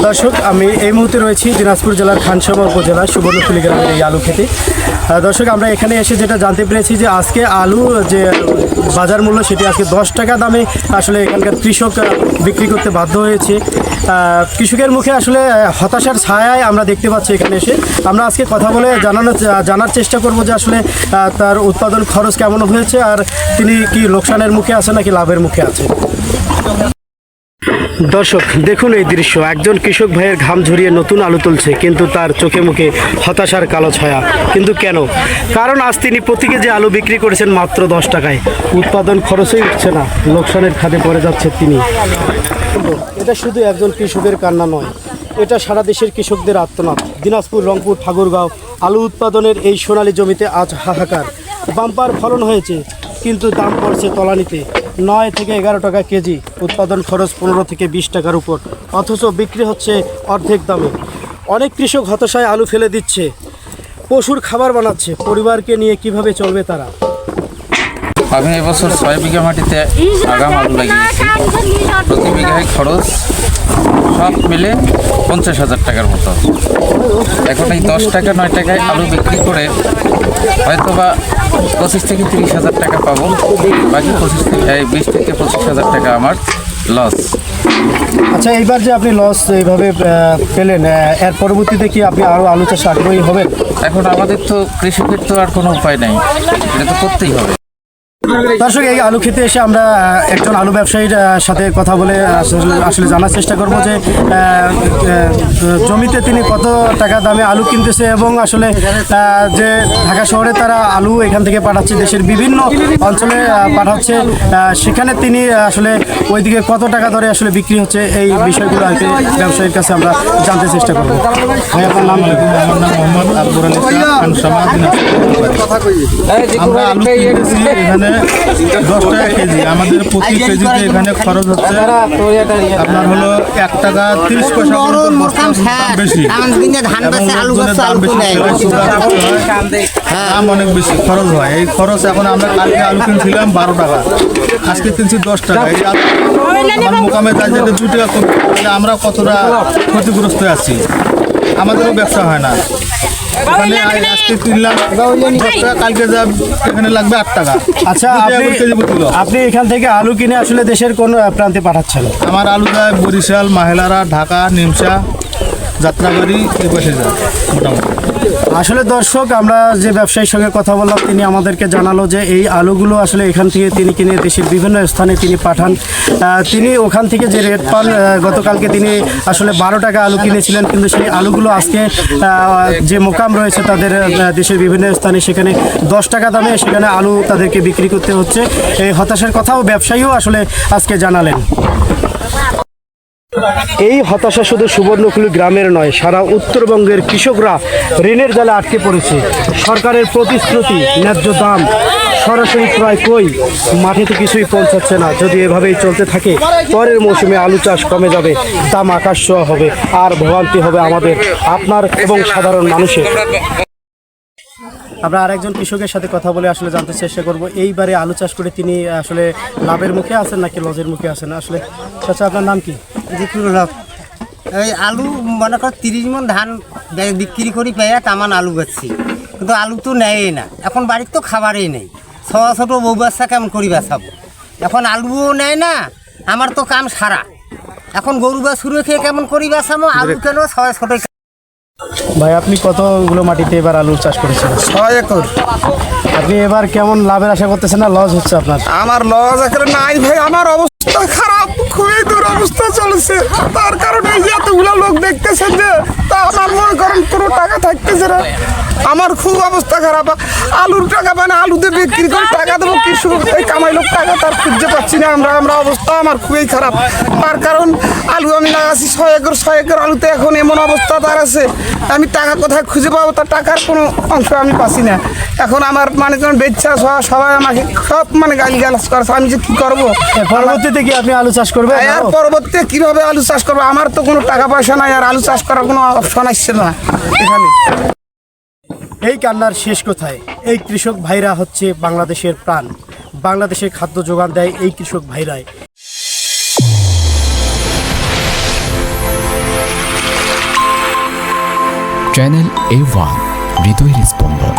দর্শক, আমি এই মুহূর্তে রয়েছি দিনাজপুর জেলার খানসামা উপজেলার সুবর্ণফুলী গ্রামের এই আলু খেতে। দর্শক, আমরা এখানে এসে যেটা জানতে পেরেছি যে আজকে আলু যে বাজার মূল্য সেটি আজকে 10 টাকা দামে আসলে এখানকার কৃষক বিক্রি করতে বাধ্য হয়েছে। কৃষকের মুখে আসলে হতাশার ছায়ায় আমরা দেখতে পাচ্ছি এখানে এসে। আমরা আজকে কথা বলে জানার চেষ্টা করব যে আসলে তার উৎপাদন খরচ কেমন হয়েছে, আর তিনি কি লোকসানের মুখে আছে নাকি লাভের মুখে আছে। দর্শক, দেখুন এই দৃশ্য, একজন কৃষক ভাইয়ের ঘাম ঝরিয়ে নতুন আলু তুলছে, কিন্তু তার চোখে মুখে হতাশার কালো ছায়া। কিন্তু কেন? কারণ আজ তিনি প্রতি কেজি আলু বিক্রি করেছেন মাত্র 10 টাকায়। উৎপাদন খরচই উঠছে না, লোকসানের খাদে পড়ে যাচ্ছে তিনি। এটা শুধু একজন কৃষকের কান্না নয়, এটা সারা দেশের কৃষকদের আর্তনাদ। দিনাজপুর, রংপুর, ঠাকুরগাঁও আলু উৎপাদনের এই সোনালী জমিতে আজ হাহাকার। বাম্পার ফলন হয়েছে, কিন্তু দাম পড়ছে তলানিতে। 9 থেকে 11 টাকা কেজি, উৎপাদন খরচ 15 থেকে 20 টাকার উপর, অথচ বিক্রি হচ্ছে অর্ধেক দামে। অনেক কৃষক হতাশায় আলু ফেলে দিচ্ছে, পশুর খাবার বানাচ্ছে। পরিবারকে নিয়ে কিভাবে চলবে তারা? আমি এবছর 6 বিঘা মাটিতে আগাম আলু লাগিয়েছি। প্রতি বিঘায় খরচ সব মিলে 50,000 টাকার মতো। এখন এই 10 টাকা 9 টাকায় আলু বিক্রি করে হয়তো বা 25 থেকে 30,000 টাকা পাবো। বাকি 20 থেকে 25,000 টাকা আমার লস। আচ্ছা, এইবার যে আপনি লস এইভাবে পেলেন, এর পরবর্তীতে কি আপনি আরও আলু চাষে আগ্রহী হবেন? এখন আমাদের তো কৃষকের তো আর কোনো উপায় নেই, এটা তো করতেই হবে। দর্শক, এই আলু খেতে এসে আমরা একজন আলু ব্যবসায়ীর সাথে কথা বলে আসলে জানার চেষ্টা করব যে জমিতে তিনি কত টাকা দামে আলু কিনতেছে, এবং আসলে যে ঢাকা শহরে তারা আলু এখান থেকে পাঠাচ্ছে, দেশের বিভিন্ন অঞ্চলে পাঠাচ্ছে, সেখানে তিনি আসলে ওইদিকে কত টাকা দরে আসলে বিক্রি হচ্ছে, এই বিষয়গুলো আর কি ব্যবসায়ীর কাছে আমরা জানতে চেষ্টা করব। ভাই, আপনার নাম? আমার নাম মোহাম্মদ আকবর আলী খান, খানসামা, দিনাজপুর। আমরা আলু কিনতেছি এখানে 10 টাকা কেজি। আমাদের প্রতি কেজিতে এখানে খরচ হচ্ছে আপনার হলো 1 টাকা 30 পয়সা বেশি। দাম অনেক বেশি খরচ হয়। এই খরচ এখন আমরা কালকে আলু কিনছিলাম 12 টাকা, আজকে কিনছি 10 টাকা। এই আমার মোকামে যাই যেটা 2 টাকা কম, তাহলে আমরা কতটা ক্ষতিগ্রস্ত আছি। আমাদেরও ব্যবসা হয় না। এখানে আজকে কিনলাম 10 টাকা, কালকে যা এখানে লাগবে 8 টাকা। আচ্ছা, আপনি এখান থেকে আলু কিনে আসলে দেশের কোন প্রান্তে পাঠাচ্ছেন? আমার আলু যায় বরিশাল, মাহেলারা, ঢাকা, নিমসা, যাত্রাবাড়ি, এই পাশে যায় মোটামুটি। আসলে দর্শক, আমরা যে ব্যবসায়ীর সঙ্গে কথা বললাম, তিনি আমাদেরকে জানালো যে এই আলুগুলো আসলে এখান থেকে তিনি কিনে দেশের বিভিন্ন স্থানে তিনি পাঠান। তিনি ওখান থেকে যে রেট পান, গতকালকে তিনি আসলে 12 টাকা আলু কিনেছিলেন, কিন্তু সেই আলুগুলো আজকে যে মোকাম রয়েছে তাদের দেশের বিভিন্ন স্থানে, সেখানে 10 টাকা দামে সেখানে আলু তাদেরকে বিক্রি করতে হচ্ছে। এই হতাশার কথাও ব্যবসায়ীও আসলে আজকে জানালেন। এই হতাশা শুধু সুবর্ণফুলী গ্রামের নয়, সারা উত্তরবঙ্গের কৃষকরা ঋণের জালে আটকে পড়েছে। সরকারের প্রতিশ্রুতি ন্যায্য দাম সরাসরি ক্রয় কই, মাঠে তো কিছুই পৌঁছাচ্ছে না। যদি এভাবেই চলতে থাকে, পরের মৌসুমে আলু চাষ কমে যাবে, দাম আকাশ ছোঁয়া হবে, আর ভোগান্তি হবে আমাদের, আপনার এবং সাধারণ মানুষের। আমরা আরেকজন কৃষকের সাথে কথা বলে আসলে জানতে চেষ্টা করব, এইবারে আলু চাষ করে তিনি আসলে লাভের মুখে আছেন নাকি লজের মুখে আছেন। আসলে চাচা, আপনার নাম কি? এই আলু মনে কর 30 মণ ধান বিক্রি করি পেয়ে তামান আলু বেচছি, কিন্তু আলু তো নেয়ই না। এখন বাড়ির তো খাবারই নেই, ছোট বউ বাচ্চা কেমন করি বেচাবো? এখন আলুও নেয় না, আমার তো কাম সারা। এখন গরু বাছুর খেয়ে কেমন করি বেচাবো? আলু কেন 6 ছোট। ভাই, আপনি কতগুলো মাটিতে এবার আলু চাষ করেছেন? 6 একর। আপনি এবার কেমন লাভের আশা করতেছেন, না লস হচ্ছে আপনার? আমার লস একেবারে নাই ভাই, আমার অবস্থা খারাপ, খুবই দুরবস্থা চলছে। তার কারণে এই যে এতগুলো লোক দেখতেছেন যে, তা আমার মনে করেন কোনো টাকা থাকতেছে না। আমার খুব অবস্থা খারাপ। আলুর টাকা মানে আলুতে বিক্রি করে টাকা দেবো, কিছু এই কামাই লোক টাকা তার খুঁজতে পাচ্ছি না। আমরা অবস্থা আমার খুবই খারাপ। তার কারণ আলু আমি লাগাচ্ছি 6 একর আলুতে, এখন এমন অবস্থা তার আছে, আমি টাকা কোথায় খুঁজে পাবো? তার টাকার কোনো অংশ আমি পাচ্ছি না। এখন আমার মানে যেমন বেচ্ছা সবাই আমাকে সব মানে গালিগালাজ করছে, আমি যে কী করবো? পরবর্তীতে কি আপনি আলু চাষ করবেন? আর পরবর্তীতে কীভাবে আলু চাষ করবো? আমার তো কোনো টাকা পয়সা নাই, আর আলু চাষ করার কোনো অপশন আসছে না এখানে। এই কান্নার শেষ কোথায়? এই কৃষক ভাইরা হচ্ছে বাংলাদেশের প্রাণ। বাংলাদেশের খাদ্য যোগান দেয় এই কৃষক ভাইরাই। চ্যানেল A1 হৃদয়ের স্পন্দন।